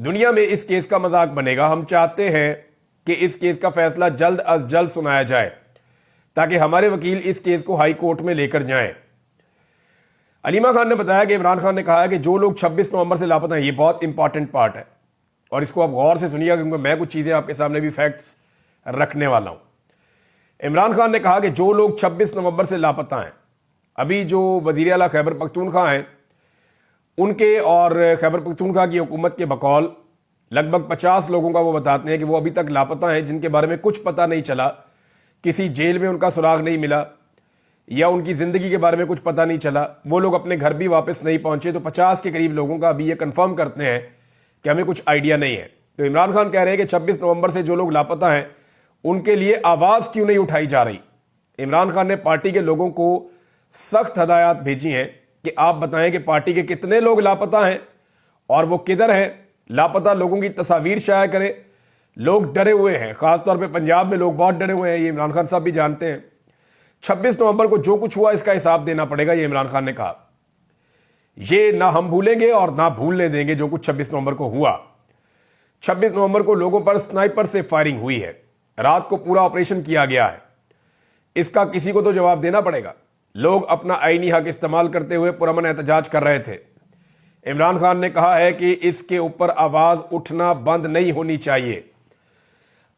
دنیا میں اس کیس کا مذاق بنے گا. ہم چاہتے ہیں کہ اس کیس کا فیصلہ جلد از جلد سنایا جائے تاکہ ہمارے وکیل اس کیس کو ہائی کورٹ میں لے کر جائیں. علیمہ خان نے بتایا کہ عمران خان نے کہا ہے کہ جو لوگ 26 نومبر سے لاپتہ ہیں, یہ بہت امپورٹنٹ پارٹ ہے اور اس کو آپ غور سے سنیے گا کیونکہ میں کچھ چیزیں آپ کے سامنے بھی فیکٹس رکھنے والا ہوں. عمران خان نے کہا کہ جو لوگ 26 نومبر سے لاپتہ ہیں, ابھی جو وزیر اعلیٰ خیبر پختونخوا ہیں ان کے اور خیبر پختونخوا کی حکومت کے بقول لگ بھگ 50 لوگوں کا وہ بتاتے ہیں کہ وہ ابھی تک لاپتہ ہیں, جن کے بارے میں کچھ پتہ نہیں چلا, کسی جیل میں ان کا سراغ نہیں ملا یا ان کی زندگی کے بارے میں کچھ پتہ نہیں چلا, وہ لوگ اپنے گھر بھی واپس نہیں پہنچے. تو 50 کے قریب لوگوں کا ابھی یہ کنفرم کرتے ہیں کہ ہمیں کچھ آئیڈیا نہیں ہے. تو عمران خان کہہ رہے ہیں کہ 26 نومبر سے جو لوگ لاپتہ ہیں ان کے لیے آواز کیوں نہیں اٹھائی جا رہی. عمران خان نے پارٹی کے لوگوں کو سخت ہدایات بھیجی ہیں کہ آپ بتائیں کہ پارٹی کے کتنے لوگ لاپتہ ہیں اور وہ کدھر ہیں. لاپتہ لوگوں کی تصاویر شائع کریں. لوگ ڈرے ہوئے ہیں, خاص طور پہ پنجاب میں لوگ بہت ڈرے ہوئے ہیں, یہ عمران خان صاحب بھی جانتے ہیں. 26 نومبر کو جو کچھ ہوا اس کا حساب دینا پڑے گا, یہ عمران خان نے کہا. یہ نہ ہم بھولیں گے اور نہ بھولنے دیں گے جو کچھ 26 نومبر کو ہوا. 26 نومبر کو لوگوں پر سنائپر سے فائرنگ ہوئی ہے, رات کو پورا آپریشن کیا گیا ہے, اس کا کسی کو تو جواب دینا پڑے گا. لوگ اپنا آئینی حق استعمال کرتے ہوئے پرامن احتجاج کر رہے تھے. عمران خان نے کہا ہے کہ اس کے اوپر آواز اٹھنا بند نہیں ہونی چاہیے.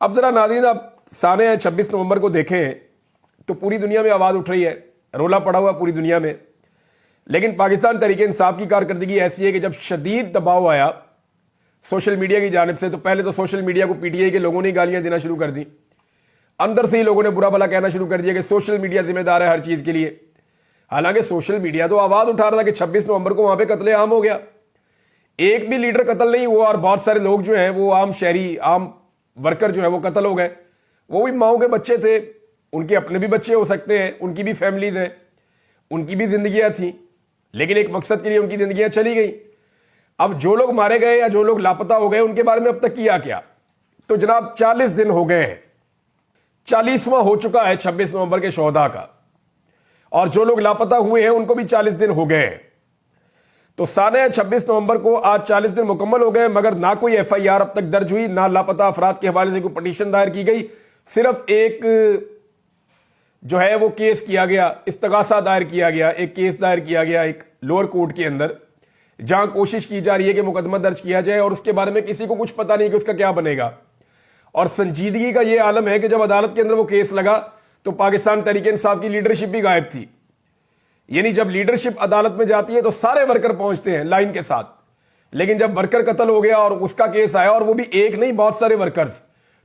اب ذرا ناظرین آپ سارے 26 نومبر کو دیکھیں تو پوری دنیا میں آواز اٹھ رہی ہے, رولا پڑا ہوا پوری دنیا میں. لیکن پاکستان تحریک انصاف کی کارکردگی ایسی ہے کہ جب شدید دباؤ آیا سوشل میڈیا کی جانب سے, تو پہلے تو سوشل میڈیا کو پی ٹی آئی کے لوگوں نے گالیاں دینا شروع کر دی. اندر سے ہی لوگوں نے برا بھلا کہنا شروع کر دیا کہ سوشل میڈیا ذمہ دار ہے ہر چیز کے لیے. حالانکہ سوشل میڈیا تو آواز اٹھا رہا تھا کہ 26 نومبر کو وہاں پہ قتل عام ہو گیا, ایک بھی لیڈر قتل نہیں ہوا اور بہت سارے لوگ جو ہیں وہ عام شہری, عام ورکر جو ہیں وہ قتل ہو گئے. وہ بھی ماؤں کے بچے تھے, ان کے اپنے بھی بچے ہو سکتے ہیں, ان کی بھی فیملیز ہیں, ان کی بھی زندگیاں تھیں, لیکن ایک مقصد کے لیے ان کی زندگیاں چلی گئی. اب جو لوگ مارے گئے یا جو لوگ لاپتہ ہو گئے ان کے بارے میں اب تک کیا کیا؟ تو جناب 40 دن ہو گئے ہیں, 40واں ہو چکا ہے 26 نومبر کے شہداء کا, اور جو لوگ لاپتہ ہوئے ہیں ان کو بھی 40 دن ہو گئے ہیں. تو سانحہ 26 نومبر کو آج 40 دن مکمل ہو گئے, مگر نہ کوئی ایف آئی آر اب تک درج ہوئی, نہ لاپتہ افراد کے حوالے سے کوئی پٹیشن دائر کی گئی. صرف ایک جو ہے وہ کیس کیا گیا, استغاثہ دائر کیا گیا, ایک کیس دائر کیا گیا ایک لوور کورٹ کے اندر, جہاں کوشش کی جا رہی ہے کہ مقدمہ درج کیا جائے اور اس کے بارے میں کسی کو کچھ پتہ نہیں کہ اس کا کیا بنے گا. اور سنجیدگی کا یہ عالم ہے کہ جب عدالت کے اندر وہ کیس لگا تو پاکستان تحریک انصاف کی لیڈرشپ بھی غائب تھی. یعنی جب لیڈرشپ عدالت میں جاتی ہے تو سارے ورکر پہنچتے ہیں لائن کے ساتھ, لیکن جب ورکر قتل ہو گیا اور اس کا کیس آیا, اور وہ بھی ایک نہیں بہت سارے ورکرز,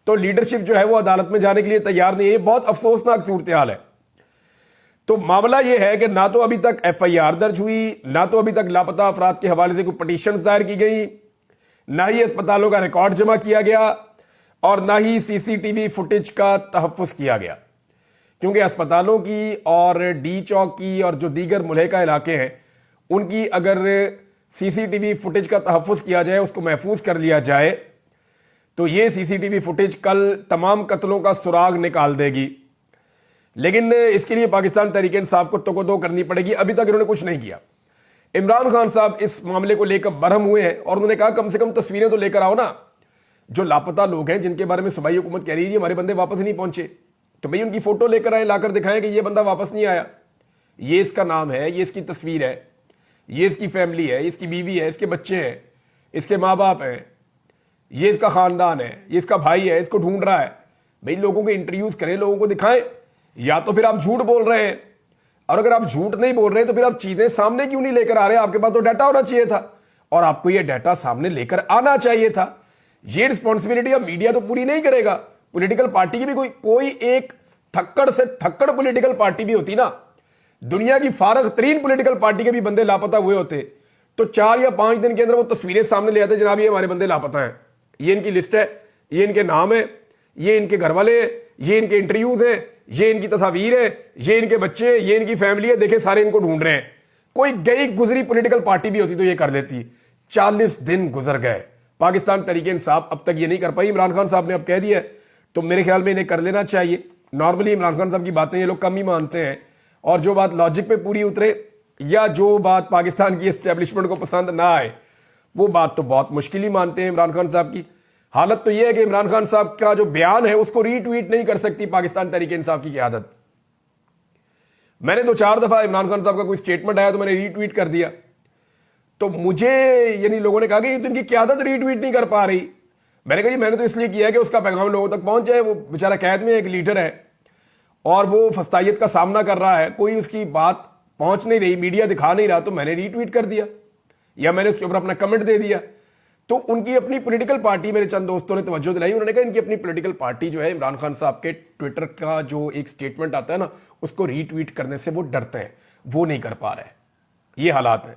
تو لیڈرشپ جو ہے وہ عدالت میں جانے کے لیے تیار نہیں ہے. یہ بہت افسوسناک صورتحال ہے. تو معاملہ یہ ہے کہ نہ تو ابھی تک ایف آئی آر درج ہوئی, نہ تو ابھی تک لاپتہ افراد کے حوالے سے کوئی پٹیشنز دائر کی گئی, نہ ہی اسپتالوں کا ریکارڈ جمع کیا گیا, اور نہ ہی سی سی ٹی وی فوٹیج کا تحفظ کیا گیا. کیونکہ اسپتالوں کی اور ڈی چوک کی اور جو دیگر ملحقہ علاقے ہیں ان کی اگر سی سی ٹی وی فوٹیج کا تحفظ کیا جائے, اس کو محفوظ کر لیا جائے, تو یہ سی سی ٹی وی فوٹیج کل تمام قتلوں کا سراغ نکال دے گی. لیکن اس کے لیے پاکستان تحریک انصاف کو توقع کرنی پڑے گی. ابھی تک انہوں نے کچھ نہیں کیا. عمران خان صاحب اس معاملے کو لے کر برہم ہوئے ہیں اور انہوں نے کہا کم سے کم تصویریں تو لے کر آؤ نا. جو لاپتہ لوگ ہیں جن کے بارے میں صوبائی حکومت کہہ رہی ہے ہمارے بندے واپس نہیں پہنچے, تو بھئی ان کی فوٹو لے کر آئیں, لا کر دکھائیں کہ یہ بندہ واپس نہیں آیا, یہ اس کا نام ہے, یہ اس کی تصویر ہے, یہ اس کی فیملی ہے, اس کی بیوی ہے, اس کے بچے ہیں, اس کے ماں باپ ہیں, یہ اس کا خاندان ہے, یہ اس کا بھائی ہے, اس کو ڈھونڈ رہا ہے. بھئی لوگوں کے انٹرویوز کریں, لوگوں کو دکھائیں. یا تو پھر آپ جھوٹ بول رہے ہیں, اور اگر آپ جھوٹ نہیں بول رہے تو پھر آپ چیزیں سامنے کیوں نہیں لے کر آ رہے؟ آپ کے پاس تو ڈیٹا ہونا چاہیے تھا, اور آپ کو یہ ڈیٹا سامنے لے کر آنا چاہیے تھا. یہ رسپانسبلٹی اب میڈیا تو پوری نہیں کرے گا. پولیٹیکل پارٹی کی بھی کوئی ایک تھکڑ سے تھکڑ پولیٹیکل پارٹی بھی ہوتی نا, دنیا کی فارغ ترین پولیٹیکل پارٹی کے بھی بندے لاپتہ ہوئے ہوتے, تو 4 یا 5 دن کے اندر وہ تصویریں سامنے لے آتے, جناب یہ ہمارے بندے لاپتہ ہیں, یہ ان کی لسٹ ہے, یہ ان کے نام ہے, یہ ان کے گھر والے ہیں, یہ ان کے انٹرویوز ہیں, یہ ان کی تصاویر ہیں, یہ ان کے بچے ہیں, یہ ان کی فیملی ہے, دیکھیں سارے ان کو ڈھونڈ رہے ہیں. کوئی گئی گزری پولیٹیکل پارٹی بھی ہوتی تو یہ کر دیتی. 40 دن گزر گئے, پاکستان تحریک انصاف اب تک یہ نہیں کر پائی. عمران خان صاحب نے اب کہہ دیا ہے, تو میرے خیال میں انہیں کر لینا چاہیے. نارملی عمران خان صاحب کی باتیں یہ لوگ کم ہی مانتے ہیں, اور جو بات لاجک پہ پوری اترے یا جو بات پاکستان کی اسٹیبلشمنٹ کو پسند نہ آئے وہ بات تو بہت مشکل ہی مانتے ہیں عمران خان صاحب کی. حالت تو یہ ہے کہ عمران خان صاحب کا جو بیان ہے اس کو ری ٹویٹ نہیں کر سکتی پاکستان تحریک انصاف کی قیادت. میں نے 2-4 دفعہ عمران خان صاحب کا کوئی سٹیٹمنٹ آیا تو میں نے ری ٹویٹ کر دیا. تو مجھے یعنی لوگوں نے کہا کہ یہ تو ان کی قیادت ری ٹویٹ نہیں کر پا رہی. میں نے کہا جی میں نے تو اس لیے کیا کہ اس کا پیغام لوگوں تک پہنچ جائے. وہ بیچارہ قید میں ایک لیڈر ہے اور وہ فستائیت کا سامنا کر رہا ہے, کوئی اس کی بات پہنچ نہیں رہی, میڈیا دکھا نہیں رہا, تو میں نے ری ٹویٹ کر دیا یا میں نے اس کے اوپر اپنا کمنٹ دے دیا. تو ان کی اپنی پولیٹیکل پارٹی, میرے چند دوستوں نے توجہ دلائی, انہوں نے کہا ان کی اپنی پولیٹیکل پارٹی جو ہے عمران خان صاحب کے ٹویٹر کا جو ایک سٹیٹمنٹ آتا ہے نا اس کو ری ٹویٹ کرنے سے وہ ڈرتے ہیں, وہ نہیں کر پا رہے. یہ حالات ہیں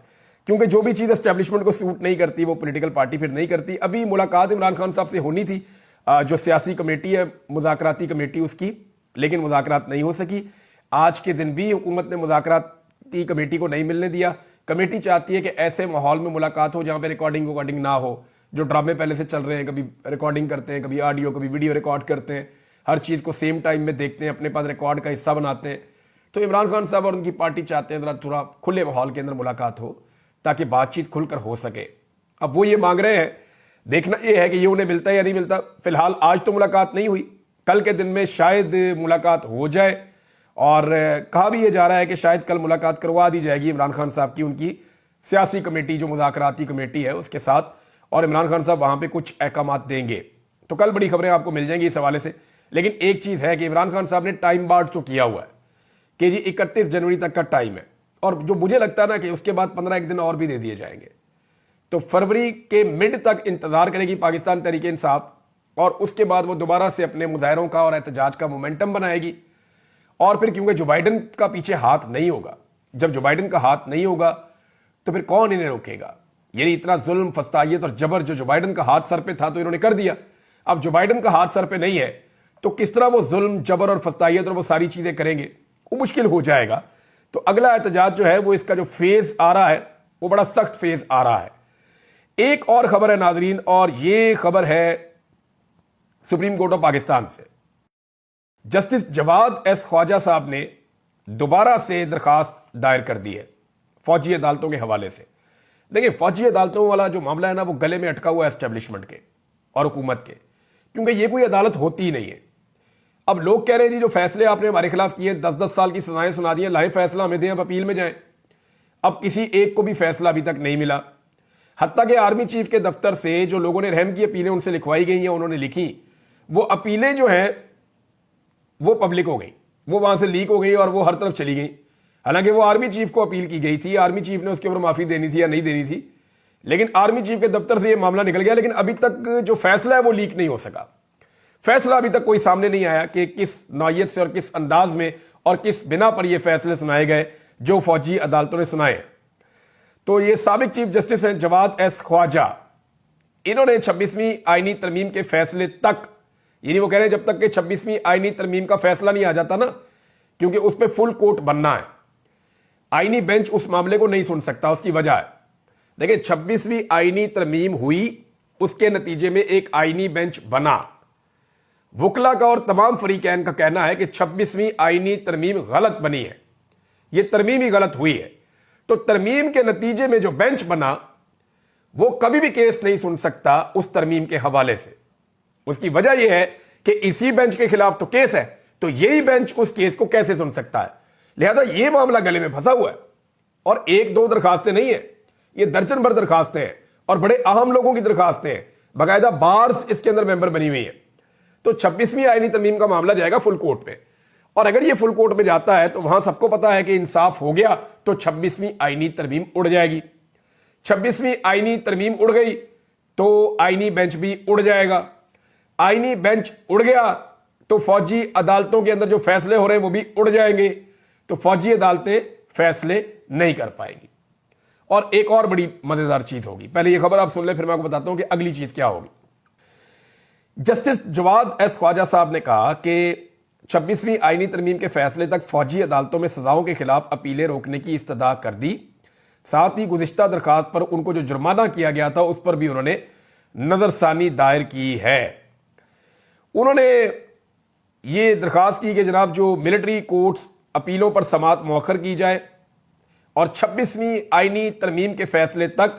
کیونکہ جو بھی چیز اسٹیبلشمنٹ کو سوٹ نہیں کرتی وہ پولیٹیکل پارٹی پھر نہیں کرتی. ابھی ملاقات عمران خان صاحب سے ہونی تھی, جو سیاسی کمیٹی ہے مذاکراتی کمیٹی اس کی, لیکن مذاکرات نہیں ہو سکی. آج کے دن بھی حکومت نے مذاکراتی کمیٹی کو نہیں ملنے دیا. کمیٹی چاہتی ہے کہ ایسے ماحول میں ملاقات ہو جہاں پہ ریکارڈنگ نہ ہو. جو ڈرامے پہلے سے چل رہے ہیں, کبھی ریکارڈنگ کرتے ہیں, کبھی آڈیو کبھی ویڈیو ریکارڈ کرتے ہیں, ہر چیز کو سیم ٹائم میں دیکھتے ہیں, اپنے پاس ریکارڈ کا حصہ بناتے ہیں. تو عمران خان صاحب اور ان کی پارٹی چاہتے ہیں تھوڑا کھلے ماحول کے اندر ملاقات ہو تاکہ بات چیت کھل کر ہو سکے. اب وہ یہ مانگ رہے ہیں, دیکھنا یہ ہے کہ یہ انہیں ملتا ہے یا نہیں ملتا. فی الحال آج تو ملاقات نہیں ہوئی, کل کے دن میں شاید ملاقات ہو جائے, اور کہا بھی یہ جا رہا ہے کہ شاید کل ملاقات کروا دی جائے گی عمران خان صاحب کی ان کی سیاسی کمیٹی جو مذاکراتی کمیٹی ہے اس کے ساتھ, اور عمران خان صاحب وہاں پہ کچھ احکامات دیں گے. تو کل بڑی خبریں آپ کو مل جائیں گی اس حوالے سے. لیکن ایک چیز ہے کہ عمران خان صاحب نے ٹائم بارڈ تو کیا ہوا ہے کہ جی 31 جنوری تک کا ٹائم ہے, اور جو مجھے لگتا ہے نا کہ اس کے بعد 15 دن اور بھی دے دیے جائیں گے. تو فروری کے مڈ تک انتظار کرے گی پاکستان تحریک انصاف, اور اس کے بعد وہ دوبارہ سے اپنے مظاہروں کا اور احتجاج کا مومنٹم بنائے گی. اور پھر کیونکہ جو بائیڈن کا پیچھے ہاتھ نہیں ہوگا, جب جو بائیڈن کا ہاتھ نہیں ہوگا تو پھر کون انہیں روکے گا. یعنی اتنا ظلم, فستائیت اور جبر جو بائیڈن کا ہاتھ سر پہ تھا تو انہوں نے کر دیا. اب جو بائیڈن کا ہاتھ سر پہ نہیں ہے تو کس طرح وہ ظلم, جبر اور فستائیت اور وہ ساری چیزیں کریں گے, وہ مشکل ہو جائے گا. تو اگلا احتجاج جو ہے وہ اس کا جو فیز آ رہا ہے وہ بڑا سخت فیز آ رہا ہے. ایک اور خبر ہے ناظرین, اور یہ خبر ہے سپریم کورٹ آف پاکستان سے. جسٹس جواد ایس خواجہ صاحب نے دوبارہ سے درخواست دائر کر دی ہے فوجی عدالتوں کے حوالے سے. دیکھیں فوجی عدالتوں والا جو معاملہ ہے نا وہ گلے میں اٹکا ہوا ہے اسٹیبلشمنٹ کے اور حکومت کے, کیونکہ یہ کوئی عدالت ہوتی ہی نہیں ہے. اب لوگ کہہ رہے ہیں جی جو فیصلے آپ نے ہمارے خلاف کیے 10-10 سال کی سزائیں سنا دی ہیں, لائیں فیصلہ ہمیں دیں, اب اپیل میں جائیں. اب کسی ایک کو بھی فیصلہ ابھی تک نہیں ملا. حتیٰ کہ آرمی چیف کے دفتر سے جو لوگوں نے رحم کی اپیلیں ان سے لکھوائی گئی ہیں, انہوں نے لکھی, وہ اپیلیں جو ہیں وہ پبلک ہو گئی, وہ وہاں سے لیک ہو گئی اور وہ ہر طرف چلی گئی. حالانکہ وہ آرمی چیف کو اپیل کی گئی تھی, آرمی چیف نے اس کے اوپر معافی دینی تھی یا نہیں دینی تھی, لیکن آرمی چیف کے دفتر سے یہ معاملہ نکل گیا. لیکن ابھی تک جو فیصلہ ہے وہ لیک نہیں ہو سکا. فیصلہ ابھی تک کوئی سامنے نہیں آیا کہ کس نوعیت سے اور کس انداز میں اور کس بنا پر یہ فیصلے سنائے گئے جو فوجی عدالتوں نے سنائے. تو یہ سابق چیف جسٹس ہیں جواد ایس خواجہ, انہوں نے 26ویں آئینی ترمیم کے فیصلے تک, یعنی وہ کہہ رہے ہیں جب تک کہ 26ویں آئینی ترمیم کا فیصلہ نہیں آ جاتا نا, کیونکہ اس پہ فل کورٹ بننا ہے, آئینی بینچ اس معاملے کو نہیں سن سکتا. اس کی وجہ ہے دیکھیں 26ویں آئینی ترمیم ہوئی, اس کے نتیجے میں ایک آئینی بینچ بنا. وکلا کا اور تمام فریقین کا کہنا ہے کہ 26ویں آئینی ترمیم غلط بنی ہے, یہ ترمیم ہی غلط ہوئی ہے. تو ترمیم کے نتیجے میں جو بینچ بنا وہ کبھی بھی کیس نہیں سن سکتا اس ترمیم کے حوالے سے. اس کی وجہ یہ ہے کہ اسی بینچ کے خلاف تو کیس ہے, تو یہی بینچ اس کیس کو کیسے سن سکتا ہے. لہذا یہ معاملہ گلے میں پھنسا ہوا ہے, اور 1-2 درخواستیں نہیں ہیں, یہ درجن بھر درخواستیں ہیں, اور بڑے اہم لوگوں کی درخواستیں ہیں, باقاعدہ بارز اس کے اندر ممبر بنی ہوئی ہیں. تو 26ویں آئینی ترمیم کا معاملہ جائے گا فل کورٹ پہ, اور اگر یہ فل کورٹ میں جاتا ہے تو وہاں سب کو پتا ہے کہ انصاف ہو گیا تو 26ویں آئینی ترمیم اڑ جائے گی. 26ویں آئینی ترمیم اڑ گئی تو آئینی بینچ بھی اڑ جائے گا. آئینی بینچ اڑ گیا تو فوجی عدالتوں کے اندر جو فیصلے ہو رہے ہیں وہ بھی اڑ جائیں گے, تو فوجی عدالتیں فیصلے نہیں کر پائیں گی. اور ایک اور بڑی مزیدار چیز ہوگی, پہلے یہ خبر آپ سن لیں پھر میں آپ کو بتاتا ہوں کہ اگلی چیز کیا ہوگی. جسٹس جواد ایس خواجہ صاحب نے کہا کہ 26ویں آئینی ترمیم کے فیصلے تک فوجی عدالتوں میں سزاؤں کے خلاف اپیلیں روکنے کی استدعا کر دی. ساتھ ہی گزشتہ درخواست پر ان کو جو جرمانہ کیا گیا تھا اس پر بھی انہوں نے نظر ثانی دائر کی ہے. انہوں نے یہ درخواست کی کہ جناب جو ملٹری کورٹس اپیلوں پر سماعت مؤخر کی جائے اور 26ویں آئینی ترمیم کے فیصلے تک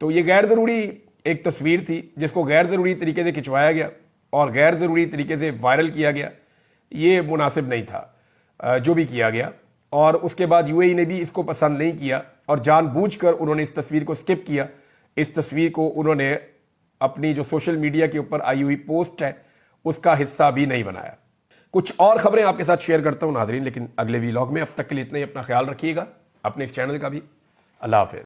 تو یہ غیر ضروری ایک تصویر تھی جس کو غیر ضروری طریقے سے کھنچوایا گیا اور غیر ضروری طریقے سے وائرل کیا گیا. یہ مناسب نہیں تھا جو بھی کیا گیا, اور اس کے بعد UAE نے بھی اس کو پسند نہیں کیا اور جان بوجھ کر انہوں نے اس تصویر کو سکپ کیا. اس تصویر کو انہوں نے اپنی جو سوشل میڈیا کے اوپر آئی ہوئی پوسٹ ہے اس کا حصہ بھی نہیں بنایا. کچھ اور خبریں آپ کے ساتھ شیئر کرتا ہوں ناظرین, لیکن اگلے ویلاگ میں. اب تک کے لیے اتنا ہی. اپنا خیال رکھیے گا, اپنے اس چینل کا بھی. اللہ حافظ.